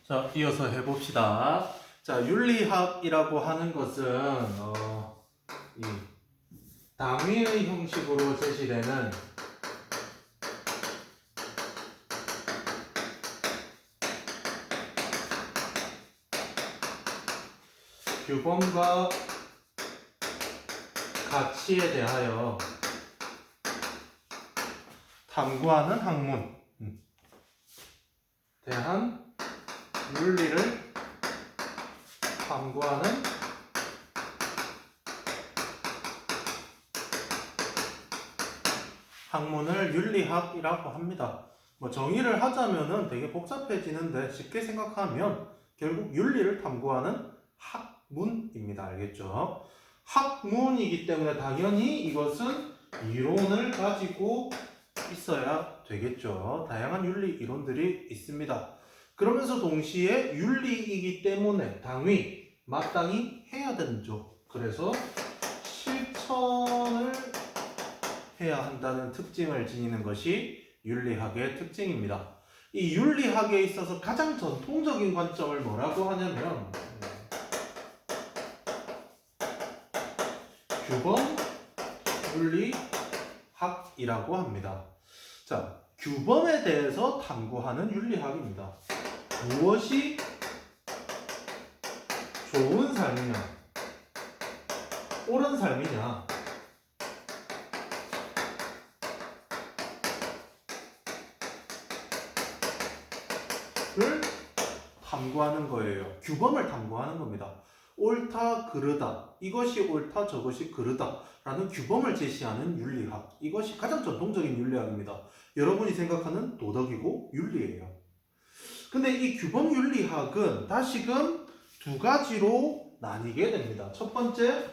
자, 이어서 해봅시다. 자, 윤리학이라고 하는 것은 이 당위의 형식으로 제시되는 규범과 가치에 대하여 탐구하는 학문, 대한 윤리를 탐구하는 학문을 윤리학이라고 합니다. 뭐 정의를 하자면은 되게 복잡해지는데 쉽게 생각하면 결국 윤리를 탐구하는 학문입니다. 알겠죠? 학문이기 때문에 당연히 이것은 이론을 가지고 있어야 되겠죠. 다양한 윤리 이론들이 있습니다. 그러면서 동시에 윤리이기 때문에 당위, 마땅히 해야 되죠. 그래서 실천을 해야 한다는 특징을 지니는 것이 윤리학의 특징입니다. 이 윤리학에 있어서 가장 전통적인 관점을 뭐라고 하냐면 규범 윤리학이라고 합니다. 자, 규범에 대해서 탐구하는 윤리학입니다. 무엇이 좋은 삶이냐, 옳은 삶이냐, 를 탐구하는 거예요. 규범을 탐구하는 겁니다. 옳다, 그르다, 이것이 옳다, 저것이 그르다 라는 규범을 제시하는 윤리학, 이것이 가장 전통적인 윤리학입니다. 여러분이 생각하는 도덕이고 윤리예요. 근데 이 규범 윤리학은 다시금 두 가지로 나뉘게 됩니다. 첫 번째,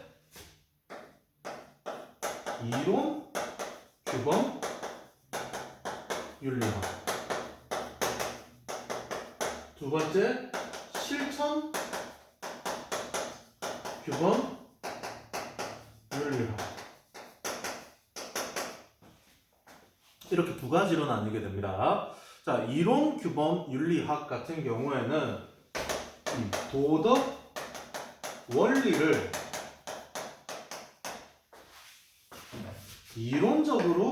이론 규범 윤리학. 두 번째, 실천 규범 윤리학. 이렇게 두 가지로 나뉘게 됩니다. 자, 이론 규범 윤리학 같은 경우에는 도덕 원리를 이론적으로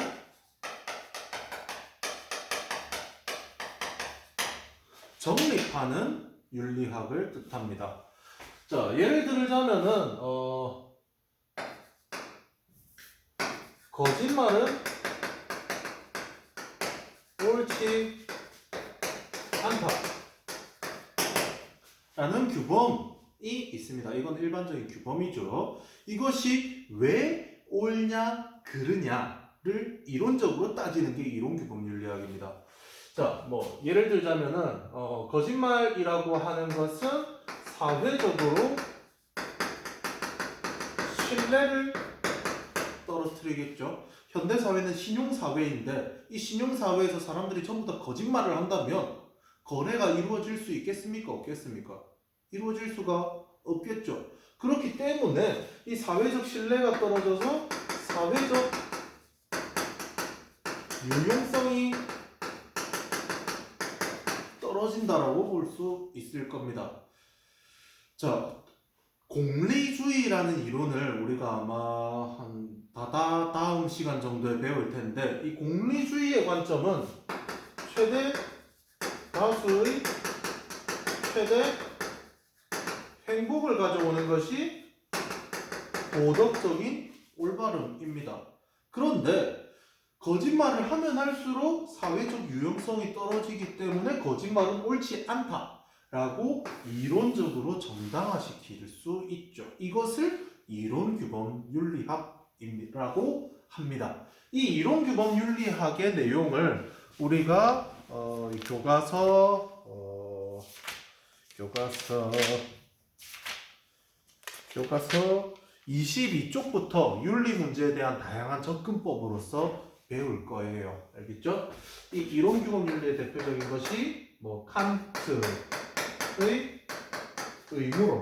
정립하는 윤리학을 뜻합니다. 자, 예를 들자면은 거짓말은 옳지 않다 라는 규범이 있습니다. 이건 일반적인 규범이죠. 이것이 왜 옳냐 그르냐를 이론적으로 따지는 게 이론 규범 윤리학입니다. 자, 뭐 예를 들자면은 거짓말이라고 하는 것은 사회적으로 신뢰를 떨어뜨리겠죠. 현대 사회는 신용 사회인데 이 신용 사회에서 사람들이 전부 다 거짓말을 한다면 거래가 이루어질 수 있겠습니까? 없겠습니까? 이루어질 수가 없겠죠. 그렇기 때문에 이 사회적 신뢰가 떨어져서 사회적 유용성이 떨어진다라고 볼 수 있을 겁니다. 자, 공리주의라는 이론을 우리가 아마 한 다음 시간 정도에 배울 텐데, 이 공리주의의 관점은 최대 다수의 최대 행복을 가져오는 것이 도덕적인 올바름입니다. 그런데 거짓말을 하면 할수록 사회적 유용성이 떨어지기 때문에 거짓말은 옳지 않다라고 이론적으로 정당화시킬 수 있죠. 이것을 이론규범 윤리학이라고 합니다. 이 이론규범 윤리학의 내용을 우리가 교과서 22쪽부터 윤리 문제에 대한 다양한 접근법으로서 배울 거예요. 알겠죠? 이 이론규범 윤리의 대표적인 것이 칸트의 의무론,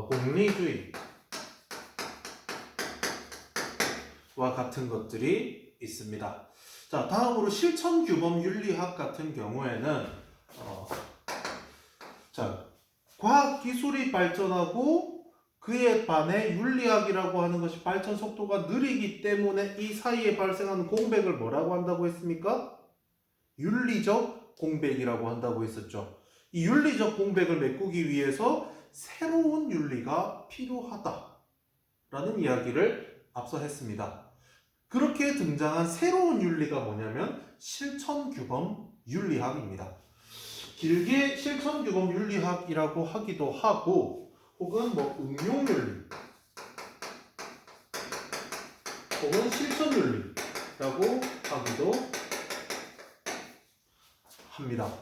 공리주의와 같은 것들이 있습니다. 자, 다음으로 실천규범 윤리학 같은 경우에는 자, 과학기술이 발전하고 그에 반해 윤리학이라고 하는 것이 발전 속도가 느리기 때문에 이 사이에 발생하는 공백을 뭐라고 한다고 했습니까? 윤리적 공백이라고 한다고 했었죠. 이 윤리적 공백을 메꾸기 위해서 새로운 윤리가 필요하다라는 이야기를 앞서 했습니다. 그렇게 등장한 새로운 윤리가 뭐냐면 실천규범 윤리학입니다. 길게 실천규범 윤리학이라고 하기도 하고 혹은 뭐 응용윤리 혹은 실천윤리라고 하기도 합니다.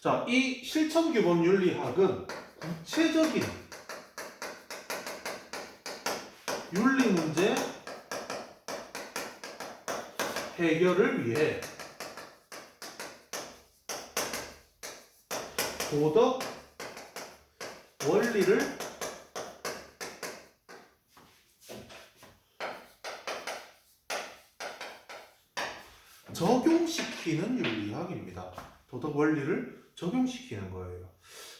자, 이 실천규범 윤리학은 구체적인 윤리 문제 해결을 위해 도덕 원리를 적용시키는 윤리학입니다. 도덕 원리를 적용시키는 거예요.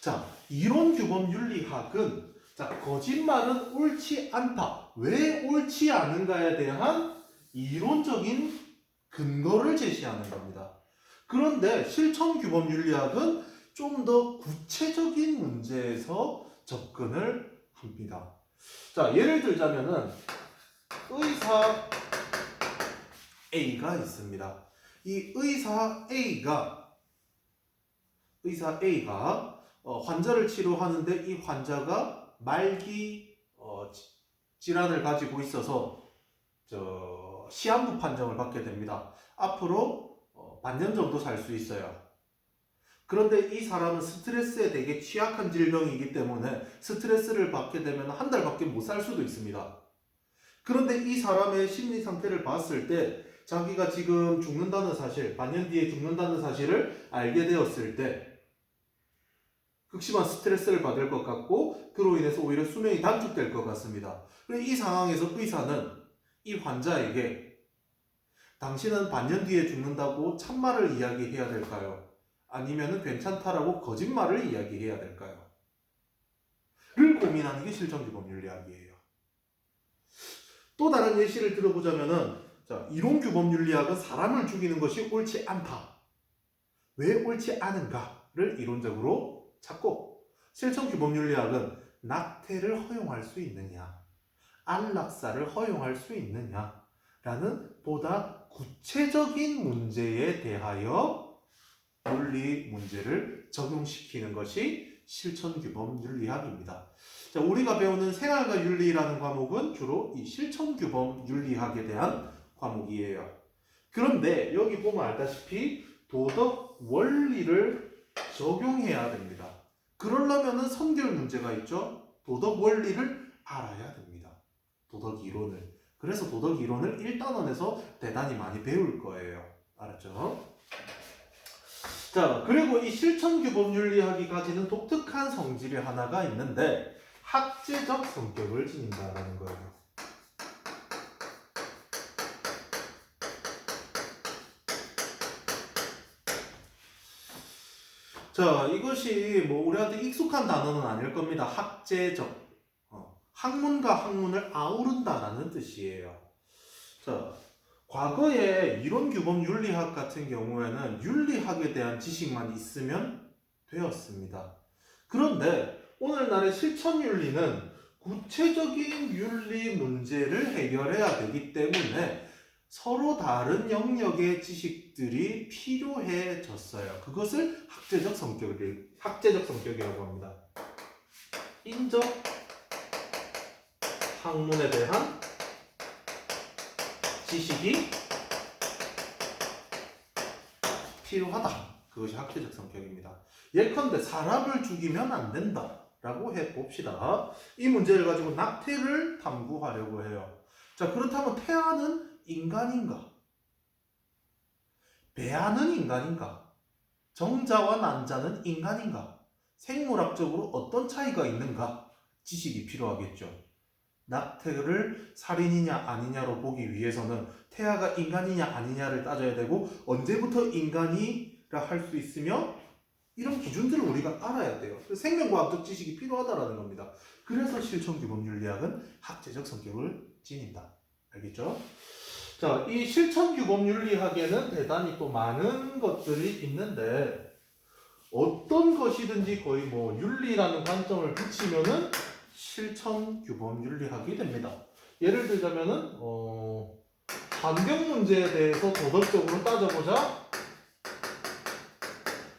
자, 이론규범 윤리학은 거짓말은 옳지 않다. 왜 옳지 않은가에 대한 이론적인 근거를 제시하는 겁니다. 그런데 실천규범 윤리학은 좀 더 구체적인 문제에서 접근을 합니다. 자, 예를 들자면은 의사 A가 있습니다. 이 의사 A가 환자를 치료하는데 이 환자가 말기 질환을 가지고 있어서 시한부 판정을 받게 됩니다. 앞으로 반년 정도 살 수 있어요. 그런데 이 사람은 스트레스에 되게 취약한 질병이기 때문에 스트레스를 받게 되면 한 달밖에 못 살 수도 있습니다. 그런데 이 사람의 심리 상태를 봤을 때 자기가 지금 죽는다는 사실, 반년 뒤에 죽는다는 사실을 알게 되었을 때 극심한 스트레스를 받을 것 같고 그로 인해서 오히려 수명이 단축될 것 같습니다. 그래서 이 상황에서 의사는 이 환자에게 당신은 반년 뒤에 죽는다고 참말을 이야기해야 될까요? 아니면 괜찮다라고 거짓말을 이야기해야 될까요? 를 고민하는 게 실천규범 윤리학이에요. 또 다른 예시를 들어보자면은 이론규범 윤리학은 사람을 죽이는 것이 옳지 않다. 왜 옳지 않은가를 이론적으로 찾고 실천규범 윤리학은 낙태를 허용할 수 있느냐, 안락사를 허용할 수 있느냐라는 보다 구체적인 문제에 대하여 윤리 문제를 적용시키는 것이 실천규범 윤리학입니다. 자, 우리가 배우는 생활과 윤리라는 과목은 주로 이 실천규범 윤리학에 대한 과목이에요. 그런데 여기 보면 알다시피 도덕 원리를 적용해야 됩니다. 그러려면 선결 문제가 있죠. 도덕 원리를 알아야 됩니다. 도덕 이론을. 그래서 도덕 이론을 1단원에서 대단히 많이 배울 거예요. 알았죠? 자, 그리고 이 실천규범 윤리학이 가지는 독특한 성질이 하나가 있는데 학제적 성격을 지닌다는 거예요. 자, 이것이 뭐 우리한테 익숙한 단어는 아닐 겁니다. 학제적. 학문과 학문을 아우른다라는 뜻이에요. 자, 과거에 이론규범 윤리학 같은 경우에는 윤리학에 대한 지식만 있으면 되었습니다. 그런데 오늘날의 실천윤리는 구체적인 윤리 문제를 해결해야 되기 때문에 서로 다른 영역의 지식들이 필요해졌어요. 그것을 학제적 성격이라고 합니다. 인적 학문에 대한 지식이 필요하다. 그것이 학제적 성격입니다. 예컨대 사람을 죽이면 안 된다 라고 해봅시다. 이 문제를 가지고 낙태를 탐구하려고 해요. 자, 그렇다면 태아는 인간인가? 배아는 인간인가? 정자와 난자는 인간인가? 생물학적으로 어떤 차이가 있는가? 지식이 필요하겠죠. 낙태를 살인이냐 아니냐로 보기 위해서는 태아가 인간이냐 아니냐를 따져야 되고 언제부터 인간이라 할 수 있으며 이런 기준들을 우리가 알아야 돼요. 생명과학적 지식이 필요하다라는 겁니다. 그래서 실천규범윤리학은 학제적 성격을 지닌다. 알겠죠? 자, 이 실천규범윤리학에는 대단히 또 많은 것들이 있는데 어떤 것이든지 거의 뭐 윤리라는 관점을 붙이면은 실천규범윤리학이 됩니다. 예를 들자면은 환경 문제에 대해서 도덕적으로 따져보자.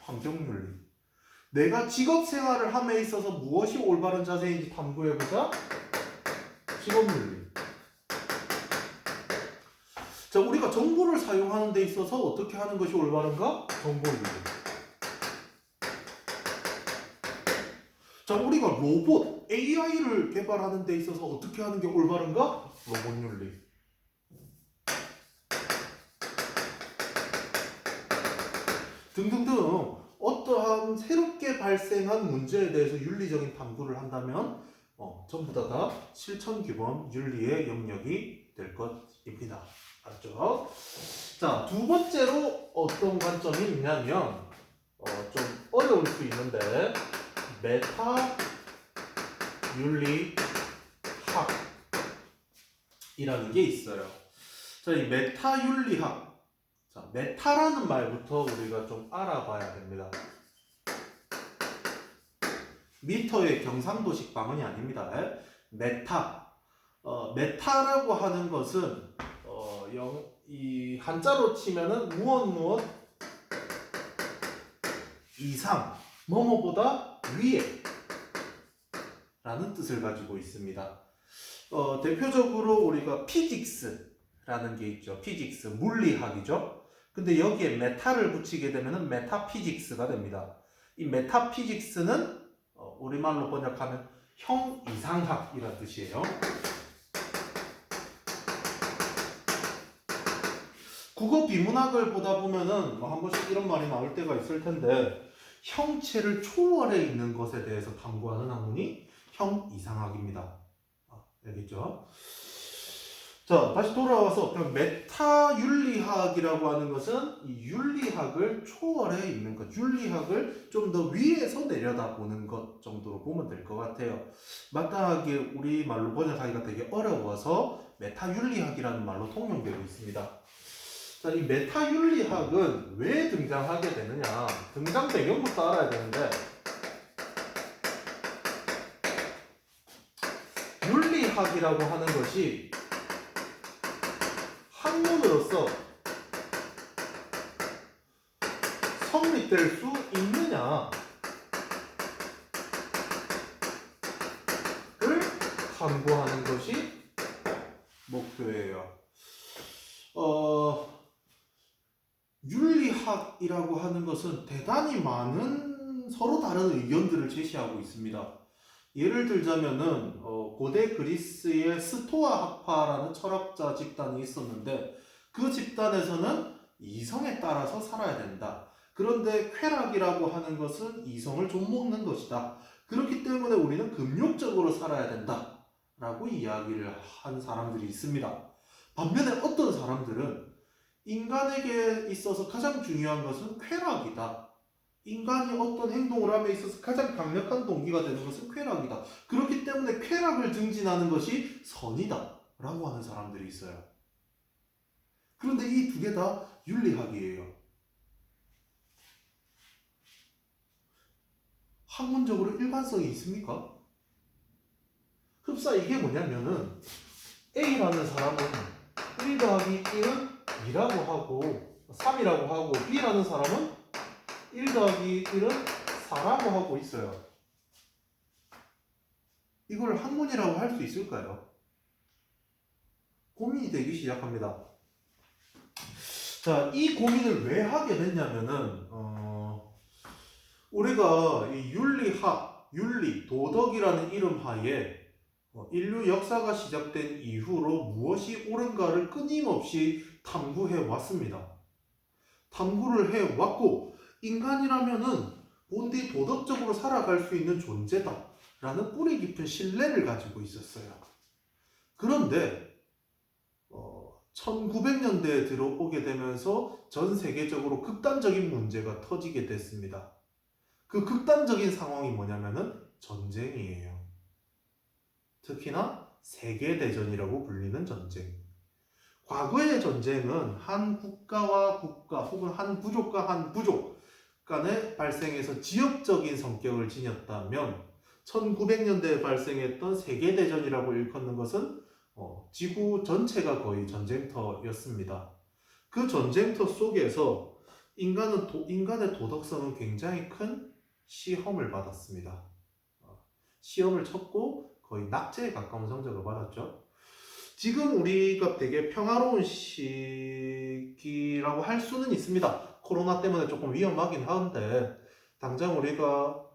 환경윤리. 내가 직업생활을 함에 있어서 무엇이 올바른 자세인지 탐구해보자. 직업윤리. 자, 우리가 정보를 사용하는 데 있어서 어떻게 하는 것이 올바른가? 정보윤리. 자, 우리가 로봇, AI를 개발하는 데 있어서 어떻게 하는 게 올바른가? 로봇윤리. 등등등 어떠한 새롭게 발생한 문제에 대해서 윤리적인 탐구를 한다면 전부 다 실천규범 윤리의 영역이 될 것입니다. 알았죠? 자, 두 번째로 어떤 관점이 있냐면 좀 어려울 수 있는데 메타 윤리학이라는 게 있어요. 자, 이 메타 윤리학. 자, 메타라는 말부터 우리가 좀 알아봐야 됩니다. 미터의 경상도식 방언이 아닙니다. 메타. 메타라고 하는 것은 이 한자로 치면은 무엇 이상, 뭐뭐보다 위에 라는 뜻을 가지고 있습니다. 대표적으로 우리가 피직스라는 게 있죠. 피직스, 물리학이죠. 근데 여기에 메타를 붙이게 되면 메타피직스가 됩니다. 이 메타피직스는 우리말로 번역하면 형이상학이라는 뜻이에요. 국어 비문학을 보다 보면은 한 번씩 이런 말이 나올 때가 있을 텐데 형체를 초월해 있는 것에 대해서 탐구하는 학문이 형이상학입니다. 알겠죠? 자, 다시 돌아와서 그럼 메타윤리학이라고 하는 것은 이 윤리학을 초월해 있는 것, 윤리학을 좀 더 위에서 내려다보는 것 정도로 보면 될 것 같아요. 마땅하게 우리말로 번역하기가 되게 어려워서 메타윤리학이라는 말로 통용되고 있습니다. 자, 이 메타윤리학은 왜 등장하게 되느냐? 등장 배경부터 알아야 되는데 윤리학이라고 하는 것이 학문으로서 성립될 수 있느냐를 탐구하는 것이 목표예요. 윤리학이라고 하는 것은 대단히 많은 서로 다른 의견들을 제시하고 있습니다. 예를 들자면은 고대 그리스의 스토아 학파라는 철학자 집단이 있었는데 그 집단에서는 이성에 따라서 살아야 된다. 그런데 쾌락이라고 하는 것은 이성을 좀먹는 것이다. 그렇기 때문에 우리는 금욕적으로 살아야 된다. 라고 이야기를 한 사람들이 있습니다. 반면에 어떤 사람들은 인간에게 있어서 가장 중요한 것은 쾌락이다. 인간이 어떤 행동을 함에 있어서 가장 강력한 동기가 되는 것은 쾌락이다. 그렇기 때문에 쾌락을 증진하는 것이 선이다. 라고 하는 사람들이 있어요. 그런데 이 두 개 다 윤리학이에요. 학문적으로 일관성이 있습니까? 흡사 이게 뭐냐면은 A라는 사람은 1 더하기 1은 2라고 하고 3이라고 하고 B라는 사람은 1 더하기 1은 4라고 하고 있어요. 이걸 학문이라고 할 수 있을까요? 고민이 되기 시작합니다. 자, 이 고민을 왜 하게 됐냐면은 우리가 이 윤리학, 윤리, 도덕이라는 이름 하에 인류 역사가 시작된 이후로 무엇이 옳은가를 끊임없이 탐구해 왔습니다. 탐구를 해 왔고 인간이라면은 본디 도덕적으로 살아갈 수 있는 존재다 라는 뿌리 깊은 신뢰를 가지고 있었어요. 그런데 1900년대에 들어오게 되면서 전 세계적으로 극단적인 문제가 터지게 됐습니다. 그 극단적인 상황이 뭐냐면은 전쟁이에요. 특히나 세계대전이라고 불리는 전쟁. 과거의 전쟁은 한 국가와 국가 혹은 한 부족과 한 부족 간에 발생해서 지역적인 성격을 지녔다면 1900년대에 발생했던 세계대전이라고 일컫는 것은 지구 전체가 거의 전쟁터였습니다. 그 전쟁터 속에서 인간의 도덕성은 굉장히 큰 시험을 받았습니다. 시험을 쳤고 거의 낙제에 가까운 성적을 받았죠. 지금 우리가 되게 평화로운 시기라고 할 수는 있습니다. 코로나 때문에 조금 위험하긴 한데 당장 우리가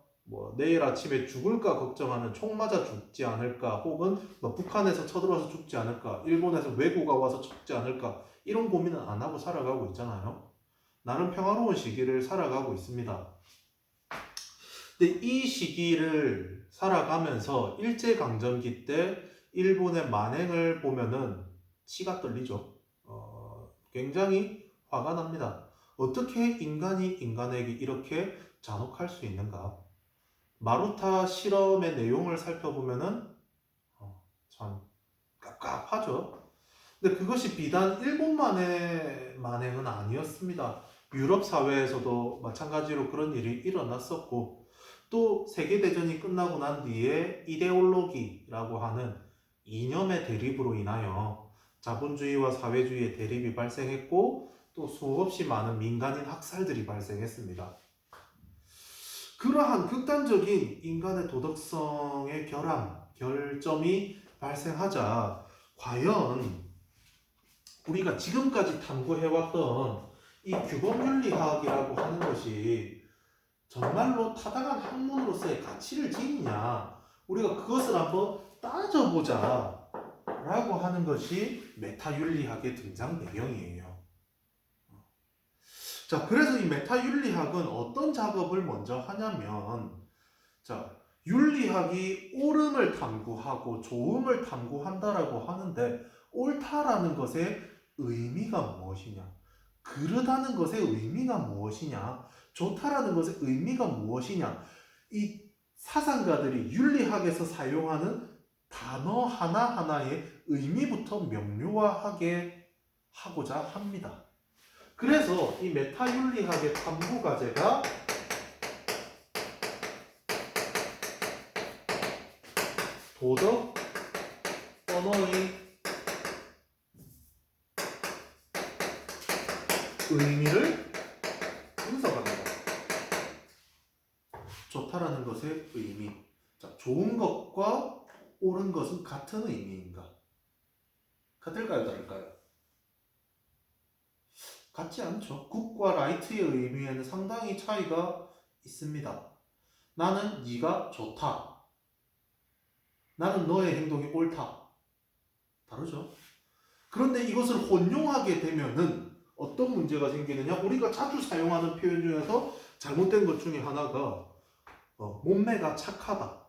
내일 아침에 죽을까 걱정하는 총 맞아 죽지 않을까 혹은 북한에서 쳐들어와서 죽지 않을까 일본에서 외구가 와서 죽지 않을까 이런 고민은 안 하고 살아가고 있잖아요. 나름 평화로운 시기를 살아가고 있습니다. 근데 이 시기를 살아가면서 일제강점기 때 일본의 만행을 보면은 치가 떨리죠. 굉장히 화가 납니다. 어떻게 인간이 인간에게 이렇게 잔혹할 수 있는가? 마루타 실험의 내용을 살펴보면은 참 깝깝하죠. 근데 그것이 비단 일본만의 만행은 아니었습니다. 유럽 사회에서도 마찬가지로 그런 일이 일어났었고 또 세계대전이 끝나고 난 뒤에 이데올로기라고 하는 이념의 대립으로 인하여 자본주의와 사회주의의 대립이 발생했고 또 수없이 많은 민간인 학살들이 발생했습니다. 그러한 극단적인 인간의 도덕성의 결점이 발생하자 과연 우리가 지금까지 탐구해왔던 이 규범윤리학이라고 하는 것이 정말로 타당한 학문으로서의 가치를 지니냐 우리가 그것을 한번 따져보자 라고 하는 것이 메타윤리학의 등장 배경이에요. 자, 그래서 이 메타윤리학은 어떤 작업을 먼저 하냐면 윤리학이 옳음을 탐구하고 좋음을 탐구한다라고 하는데 옳다라는 것의 의미가 무엇이냐, 그르다는 것의 의미가 무엇이냐, 좋다라는 것의 의미가 무엇이냐, 이 사상가들이 윤리학에서 사용하는 단어 하나하나의 의미부터 명료화하게 하고자 합니다. 그래서 이 메타윤리학의 탐구 과제가 도덕 언어의 의미를 분석합니다. 좋다라는 것의 의미. 자, 좋은 것과 옳은 것은 같은 의미인가? 같을까요, 다를까요? 같지 않죠. 굿과 라이트의 의미에는 상당히 차이가 있습니다. 나는 네가 좋다. 나는 너의 행동이 옳다. 다르죠. 그런데 이것을 혼용하게 되면은 어떤 문제가 생기느냐? 우리가 자주 사용하는 표현 중에서 잘못된 것 중에 하나가 몸매가 착하다.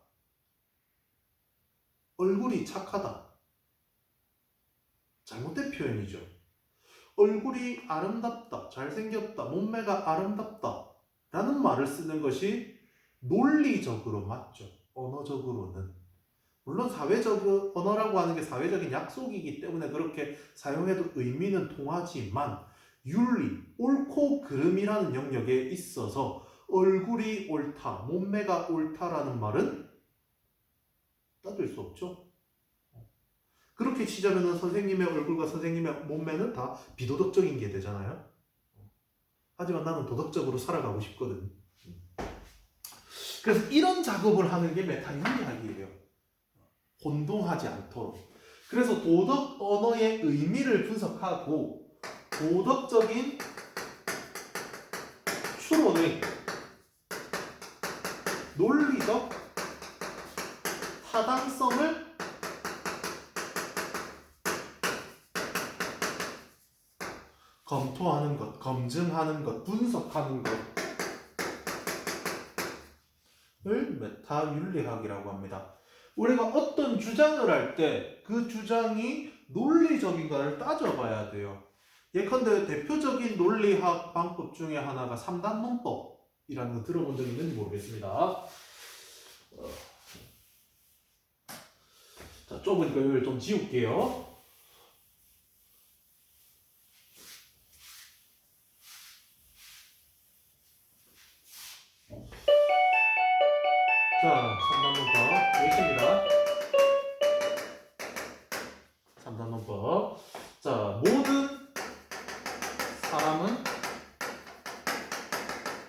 얼굴이 착하다. 잘못된 표현이죠. 얼굴이 아름답다, 잘생겼다, 몸매가 아름답다 라는 말을 쓰는 것이 논리적으로 맞죠. 언어적으로는. 물론 사회적 언어라고 하는 게 사회적인 약속이기 때문에 그렇게 사용해도 의미는 통하지만 윤리, 옳고 그름이라는 영역에 있어서 얼굴이 옳다, 몸매가 옳다라는 말은 따질 수 없죠. 그렇게 치자면 선생님의 얼굴과 선생님의 몸매는 다 비도덕적인 게 되잖아요. 하지만 나는 도덕적으로 살아가고 싶거든. 그래서 이런 작업을 하는 게 메타윤리학이에요. 혼동하지 않도록. 그래서 도덕 언어의 의미를 분석하고 도덕적인 추론의 논리적 타당성을 검토하는 것, 검증하는 것, 분석하는 것을 메타윤리학이라고 합니다. 우리가 어떤 주장을 할 때 그 주장이 논리적인가를 따져봐야 돼요. 예컨대 대표적인 논리학 방법 중에 하나가 3단 논법이라는 거 들어본 적 있는지 모르겠습니다. 자, 좁으니까 여기를 좀 지울게요. 자, 3단 논법 여기 있습니다. 3단 논법. 자, 모든 사람은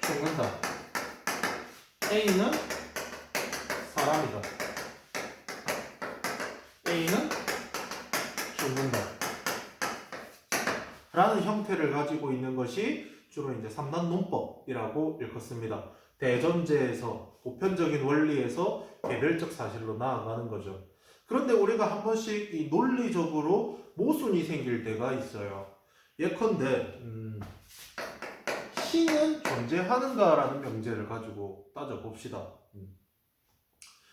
죽는다. A는 사람이다. A는 죽는다. 라는 형태를 가지고 있는 것이 주로 이제 3단 논법이라고 일컫습니다. 대전제에서 보편적인 원리에서 개별적 사실로 나아가는 거죠. 그런데 우리가 한 번씩 이 논리적으로 모순이 생길 때가 있어요. 예컨대 신은 존재하는가라는 명제를 가지고 따져봅시다.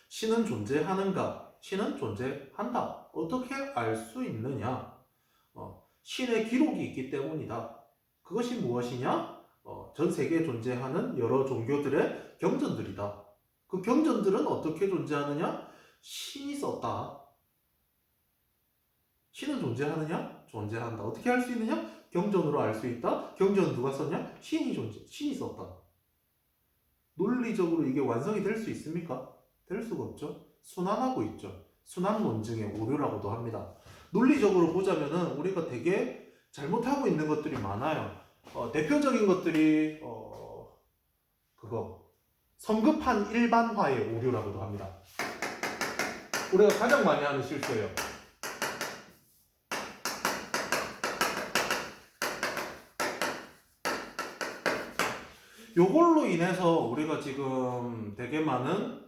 신은 존재하는가? 신은 존재한다. 어떻게 알 수 있느냐? 신의 기록이 있기 때문이다. 그것이 무엇이냐? 전 세계에 존재하는 여러 종교들의 경전들이다. 그 경전들은 어떻게 존재하느냐? 신이 썼다. 신은 존재하느냐? 존재한다. 어떻게 알 수 있느냐? 경전으로 알 수 있다. 경전은 누가 썼냐? 신이 썼다. 논리적으로 이게 완성이 될 수 있습니까? 될 수가 없죠. 순환하고 있죠. 순환 논증의 오류라고도 합니다. 논리적으로 보자면은 우리가 되게 잘못하고 있는 것들이 많아요. 대표적인 것들이 성급한 일반화의 오류라고도 합니다. 우리가 가장 많이 하는 실수예요. 요걸로 인해서 우리가 지금 되게 많은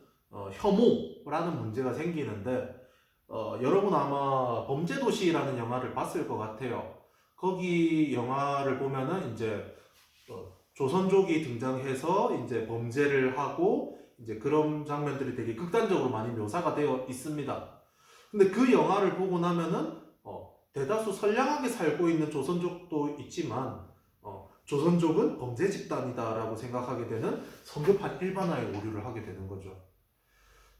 혐오라는 문제가 생기는데 여러분 아마 범죄도시라는 영화를 봤을 것 같아요. 거기 영화를 보면은 이제 조선족이 등장해서 이제 범죄를 하고 이제 그런 장면들이 되게 극단적으로 많이 묘사가 되어 있습니다. 근데 그 영화를 보고 나면은 대다수 선량하게 살고 있는 조선족도 있지만 조선족은 범죄 집단이다라고 생각하게 되는 성급한 일반화의 오류를 하게 되는 거죠.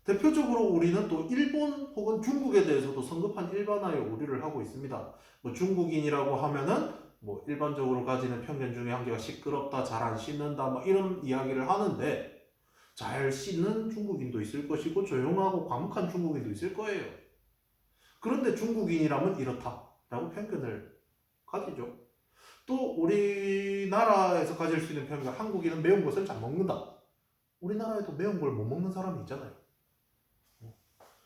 대표적으로 우리는 또 일본 혹은 중국에 대해서도 성급한 일반화의 오류를 하고 있습니다. 뭐 중국인이라고 하면은 뭐 일반적으로 가지는 편견 중에 한 개가 시끄럽다, 잘 안 씻는다, 뭐 이런 이야기를 하는데 잘 씻는 중국인도 있을 것이고 조용하고 과묵한 중국인도 있을 거예요. 그런데 중국인이라면 이렇다라고 편견을 가지죠. 또 우리나라에서 가질 수 있는 편견, 한국인은 매운 것을 잘 먹는다. 우리나라에도 매운 걸 못 먹는 사람이 있잖아요.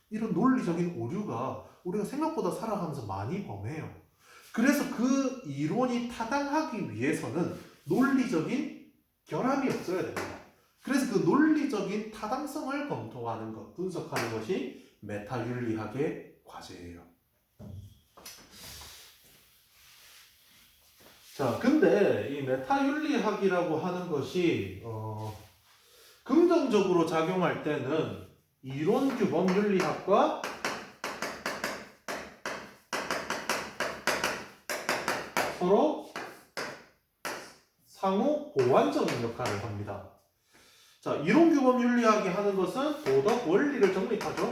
이런 논리적인 오류가 우리가 생각보다 살아가면서 많이 범해요. 그래서 그 이론이 타당하기 위해서는 논리적인 결함이 없어야 됩니다. 그래서 그 논리적인 타당성을 검토하는 것, 분석하는 것이 메타윤리학의 과제예요. 자, 근데 이 메타윤리학이라고 하는 것이 긍정적으로 작용할 때는 이론 규범 윤리학과 서로 상호 보완적인 역할을 합니다. 자, 이론 규범 윤리학이 하는 것은 도덕 원리를 정립하죠.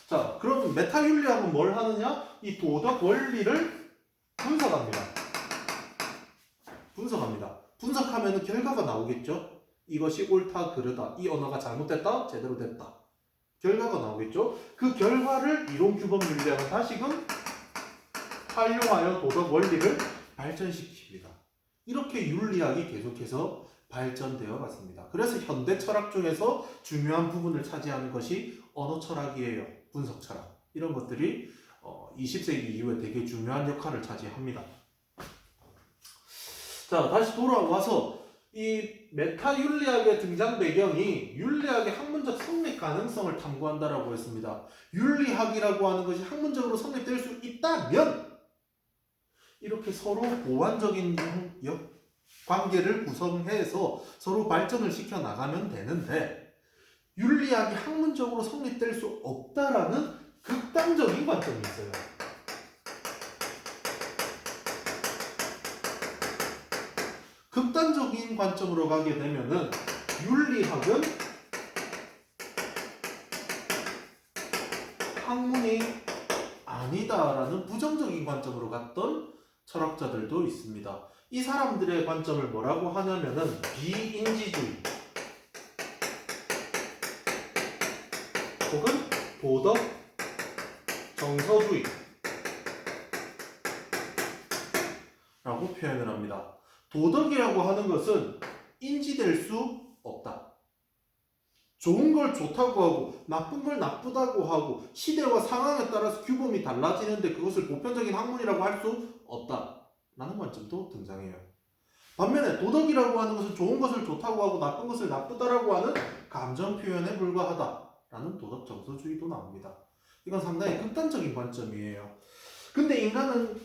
자, 그럼 메타 윤리학은 뭘 하느냐? 이 도덕 원리를 분석합니다. 분석하면 결과가 나오겠죠. 이것이 옳다, 그르다. 이 언어가 잘못됐다, 제대로 됐다. 결과가 나오겠죠. 그 결과를 이론 규범 윤리학은 다시금 활용하여 도덕 원리를 발전시킵니다. 이렇게 윤리학이 계속해서 발전되어 갔습니다. 그래서 현대 철학 중에서 중요한 부분을 차지하는 것이 언어 철학이에요. 분석 철학. 이런 것들이 20세기 이후에 되게 중요한 역할을 차지합니다. 자, 다시 돌아와서 이 메타 윤리학의 등장 배경이 윤리학의 학문적 성립 가능성을 탐구한다라고 했습니다. 윤리학이라고 하는 것이 학문적으로 성립될 수 있다면 이렇게 서로 보완적인 관계를 구성해서 서로 발전을 시켜 나가면 되는데 윤리학이 학문적으로 성립될 수 없다라는 극단적인 관점이 있어요. 극단적인 관점으로 가게 되면은 윤리학은 학문이 아니다라는 부정적인 관점으로 갔던 철학자들도 있습니다. 이 사람들의 관점을 뭐라고 하냐면은 비인지주의 혹은 도덕 정서주의 라고 표현을 합니다. 도덕이라고 하는 것은 인지될 수 없다. 좋은 걸 좋다고 하고 나쁜 걸 나쁘다고 하고 시대와 상황에 따라서 규범이 달라지는데 그것을 보편적인 학문이라고 할 수 없다라는 관점도 등장해요. 반면에 도덕이라고 하는 것은 좋은 것을 좋다고 하고 나쁜 것을 나쁘다라고 하는 감정 표현에 불과하다라는 도덕 정서주의도 나옵니다. 이건 상당히 극단적인 관점이에요. 근데 인간은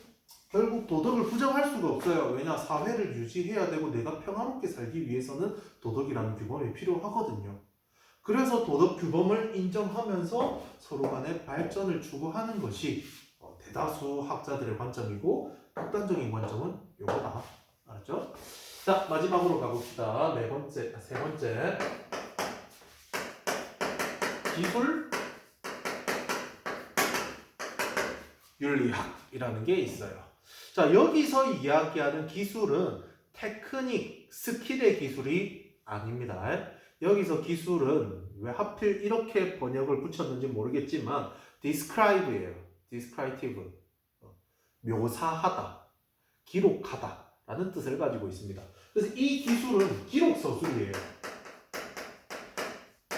결국 도덕을 부정할 수가 없어요. 왜냐? 사회를 유지해야 되고 내가 평화롭게 살기 위해서는 도덕이라는 규범이 필요하거든요. 그래서 도덕 규범을 인정하면서 서로 간의 발전을 추구하는 것이 대다수 학자들의 관점이고 극단적인 관점은 요거다. 알았죠? 자, 마지막으로 가봅시다. 세 번째. 기술 윤리학이라는 게 있어요. 자, 여기서 이야기하는 기술은 테크닉, 스킬의 기술이 아닙니다. 여기서 기술은 왜 하필 이렇게 번역을 붙였는지 모르겠지만 describe예요. descriptive. 묘사하다, 기록하다 라는 뜻을 가지고 있습니다. 그래서 이 기술은 기록서술이에요.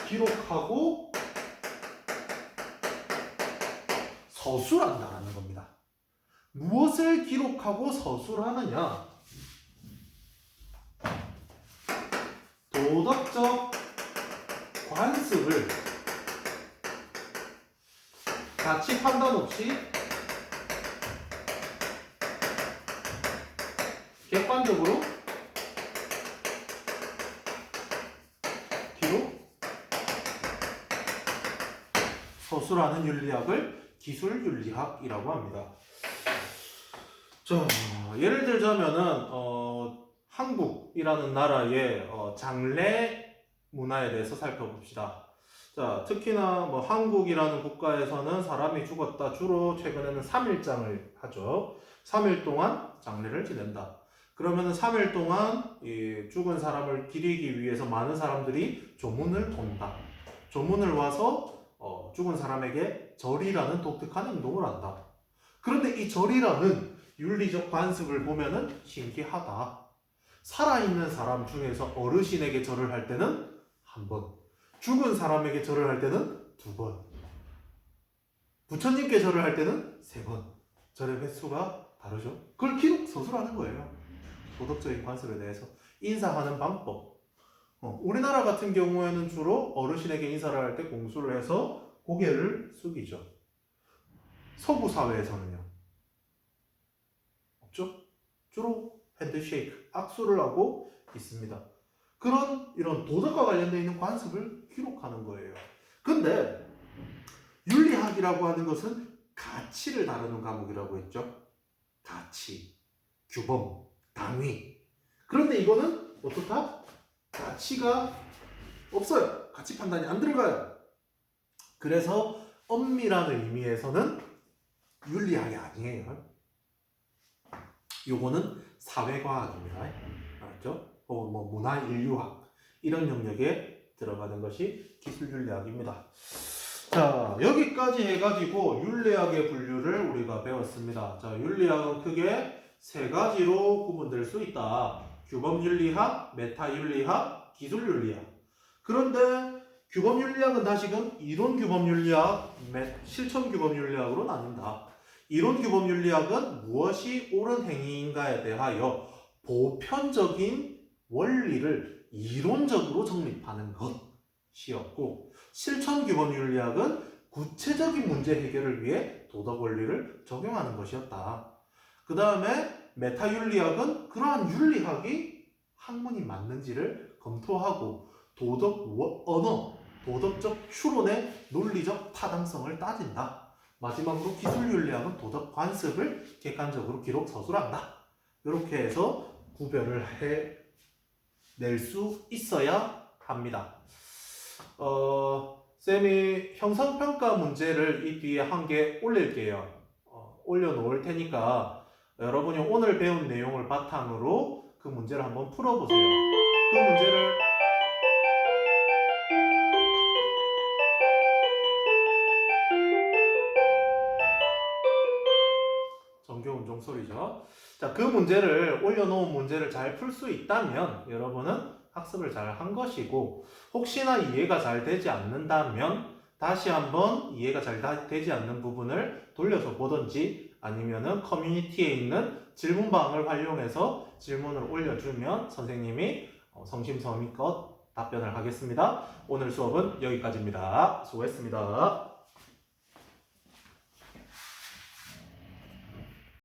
기록하고 서술한다는 겁니다. 무엇을 기록하고 서술하느냐? 도덕적 관습을 가치 판단 없이 객관적으로 기록, 서술하는 윤리학을 기술윤리학이라고 합니다. 자, 예를 들자면은 한국이라는 나라의 장례 문화에 대해서 살펴봅시다. 자, 특히나 뭐 한국이라는 국가에서는 사람이 죽었다 주로 최근에는 3일장을 하죠. 3일 동안 장례를 지낸다. 그러면은 3일 동안 이 죽은 사람을 기리기 위해서 많은 사람들이 조문을 온다. 조문을 와서 죽은 사람에게 절이라는 독특한 행동을 한다. 그런데 이 절이라는 윤리적 관습을 보면은 신기하다. 살아있는 사람 중에서 어르신에게 절을 할 때는 한 번, 죽은 사람에게 절을 할 때는 두 번, 부처님께 절을 할 때는 세 번. 절의 횟수가 다르죠. 그걸 기록 서술하는 거예요. 도덕적인 관습에 대해서 인사하는 방법. 우리나라 같은 경우에는 주로 어르신에게 인사를 할 때 공수를 해서 고개를 숙이죠. 서구 사회에서는요. 없죠? 주로 핸드쉐이크, 악수를 하고 있습니다. 이런 도덕과 관련되어 있는 관습을 기록하는 거예요. 근데 윤리학이라고 하는 것은 가치를 다루는 과목이라고 했죠. 가치, 규범, 당위. 그런데 이거는 어떻다? 가치가 없어요. 가치 판단이 안 들어가요. 그래서 엄밀한 의미에서는 윤리학이 아니에요. 요거는 사회과학입니다. 알았죠? 혹은 뭐 문화인류학 이런 영역에 들어가는 것이 기술윤리학입니다. 자, 여기까지 해가지고 윤리학의 분류를 우리가 배웠습니다. 자, 윤리학은 크게 세 가지로 구분될 수 있다. 규범윤리학, 메타윤리학, 기술윤리학. 그런데 규범윤리학은 다시금 이론규범윤리학, 실천규범윤리학으로 나뉜다. 이론규범윤리학은 무엇이 옳은 행위인가에 대하여 보편적인 원리를 이론적으로 정립하는 것이었고, 실천규범윤리학은 구체적인 문제 해결을 위해 도덕 원리를 적용하는 것이었다. 그 다음에 메타윤리학은 그러한 윤리학이 학문이 맞는지를 검토하고 언어, 도덕적 추론의 논리적 타당성을 따진다. 마지막으로 기술윤리학은 도덕 관습을 객관적으로 기록 서술한다. 이렇게 해서 구별을 해낼 수 있어야 합니다. 쌤이 형성평가 문제를 이 뒤에 한 개 올릴게요. 올려놓을 테니까 여러분이 오늘 배운 내용을 바탕으로 그 문제를 한번 풀어보세요. 그 문제를 정교운종 소리죠. 자, 그 문제를 올려놓은 문제를 잘 풀 수 있다면 여러분은 학습을 잘 한 것이고, 혹시나 이해가 잘 되지 않는다면 다시 한번 이해가 잘 되지 않는 부분을 돌려서 보든지 아니면은 커뮤니티에 있는 질문방을 활용해서 질문을 올려주면 선생님이 성심성의껏 답변을 하겠습니다. 오늘 수업은 여기까지입니다. 수고했습니다.